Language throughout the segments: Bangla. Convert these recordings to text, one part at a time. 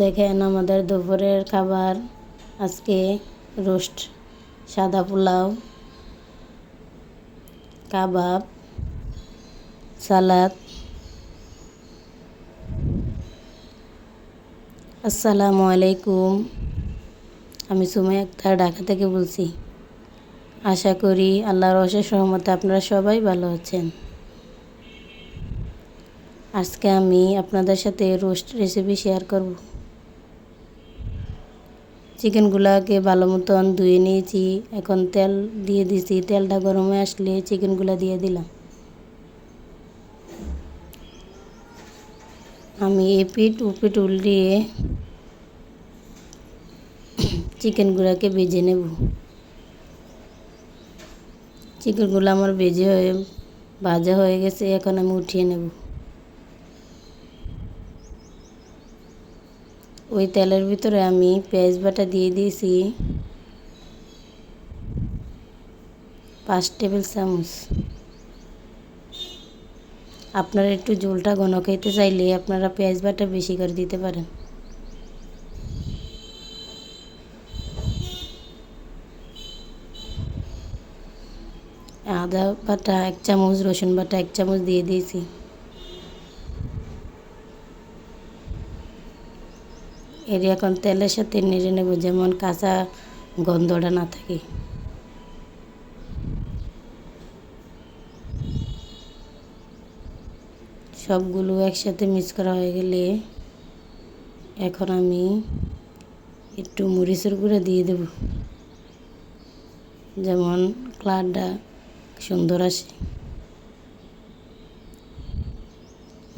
দেখেন আমাদের দুপুরের খাবার আজকে রোস্ট, সাদা পোলাও, কাবাব, সালাদ। আসসালামু আলাইকুম। আমি সুমাইয়া আক্তার ঢাকা থেকে বলছি। আশা করি আল্লাহর অশেষ রহমতে আপনারা সবাই ভালো আছেন। আজকে আমি আপনাদের সাথে রোস্ট রেসিপি শেয়ার করব। চিকেনগুলোকে ভালো মতন ধুয়ে নিয়েছি। এখন তেল দিয়ে দিয়েছি। তেলটা গরম হয়ে আসলে চিকেনগুলো দিয়ে দিলাম। আমি এপিঠ ওপিঠ উল্টিয়ে চিকেনগুলোকে ভেজে নেব। চিকেনগুলো আমার ভাজা হয়ে গেছে। এখন আমি উঠিয়ে নেব। ওই তেলের ভিতরে আমি পেঁয়াজ বাটা দিয়ে দিয়েছি 5 টেবিল চামচ। আপনারা একটু ঝোলটা ঘন খেতে চাইলে আপনারা পেঁয়াজ বাটা বেশি করে দিতে পারেন। আদা বাটা 1 চামচ, রসুন বাটা 1 চামচ দিয়ে দিয়েছি। এর এখন তেলের সাথে নেড়ে নেব, যেমন কাঁচা গন্ধটা না থাকে। সবগুলো একসাথে মিক্স করা হয়ে গেলে এখন আমি একটু মরিচের গুঁড়া দিয়ে দেব, যেমন কালারটা সুন্দর আসে।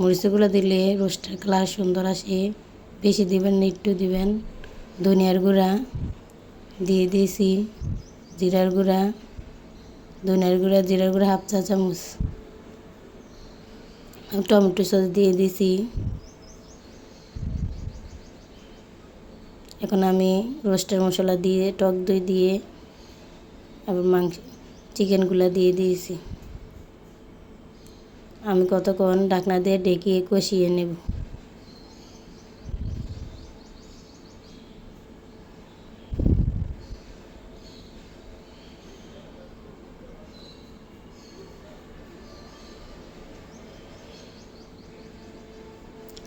মরিচের গুঁড়া দিলে রোস্টের কালার সুন্দর আসে। বেশি দিবেন না, একটু দিবেন। ধনিয়ার গুঁড়া দিয়ে দিয়েছি, জিরার গুঁড়া, ধনিয়ার গুঁড়া, জিরার গুঁড়া 1/2 চা চামচ। টমেটো সস দিয়ে দিয়েছি। এখন আমি রোস্টের মশলা দিয়ে, টক দই দিয়ে, আবার চিকেনগুলো দিয়ে দিয়েছি। আমি কতক্ষণ ঢাকনা দিয়ে ঢেকে কষিয়ে নেব।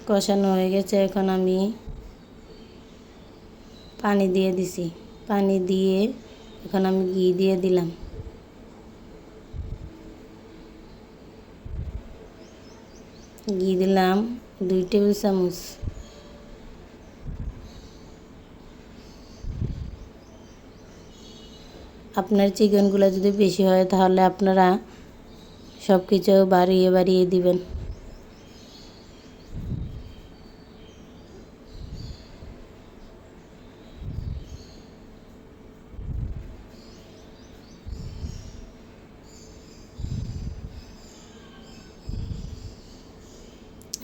কষানো হয়ে গেছে। এখন আমি পানি দিয়ে দিছি। পানি দিয়ে এখন আমি ঘি দিয়ে দিলাম। ঘি দিলাম 2 টেবিল চামচ। আপনার চিকেনগুলো যদি বেশি হয় তাহলে আপনারা সব কিছু বাড়িয়ে বাড়িয়ে দিবেন।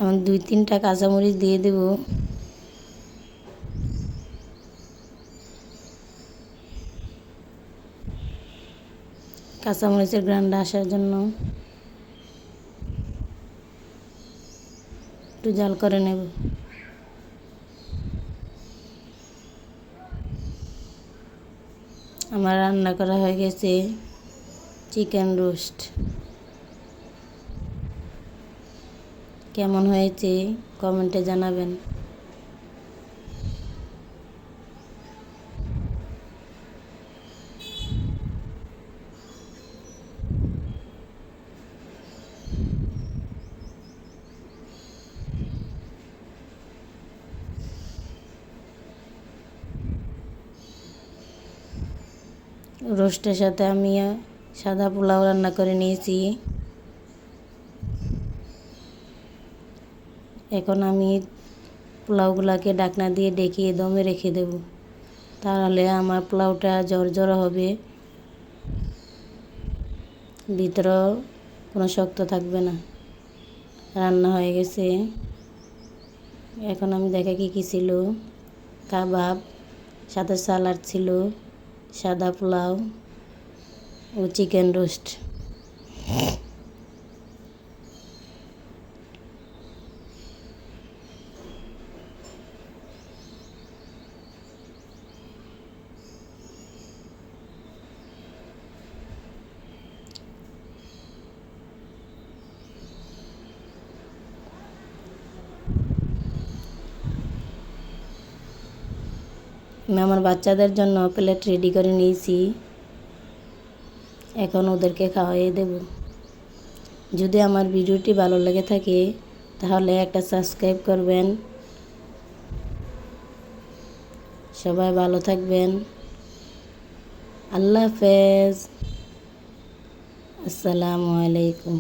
আমি 2-3টা কাঁচামরিচ দিয়ে দেব। কাঁচামরিচের ঘ্রাণটা আসার জন্য একটু জাল করে নেব। আমার রান্না করা হয়ে গেছে চিকেন রোস্ট। কেমন হয়েছে কমেন্টে জানাবেন। রোস্টের সাথে আমি সাদা পোলাও রান্না করে নিয়েছি। এখন আমি পোলাওগুলোকে ঢাকনা দিয়ে ঢেকে দমে রেখে দেব। তাহলে আমার পোলাওটা ঝরঝরে হবে, ভিতরেও কোনো শক্ত থাকবে না। রান্না হয়ে গেছে। এখন আমি দেখা কি ছিল, কাবাব, সাথে সালাড ছিল, সাদা পোলাও ও চিকেন রোস্ট। আমি আমার বাচ্চাদের জন্য প্লেট রেডি করে নিয়েছি, এখন ওদেরকে খাওয়াই দেব। যদি আমার ভিডিওটি ভালো লেগে থাকে তাহলে একটা সাবস্ক্রাইব করবেন। সবাই ভালো থাকবেন। আল্লাহ হাফেজ। আসসালামু আলাইকুম।